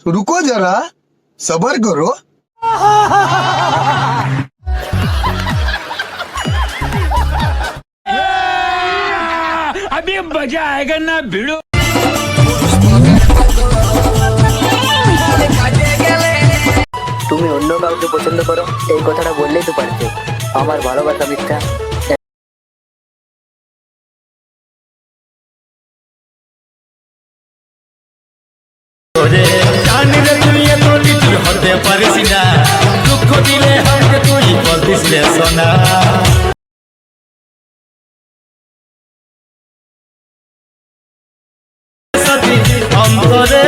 रुको जरा, सबर करो। अभी मजा आएगा ना भिड़ो। তুমি অন্য কাউকে পছন্দ করো এই কথাটা বললেই তো পারতে। আমার ভালোবাসা মিথ্যা। জানিলে তুই এত কিছু হতে পারিস না, দুঃখ দিলে আমাকে তুই বলতিস রে সোনা। অন্তরে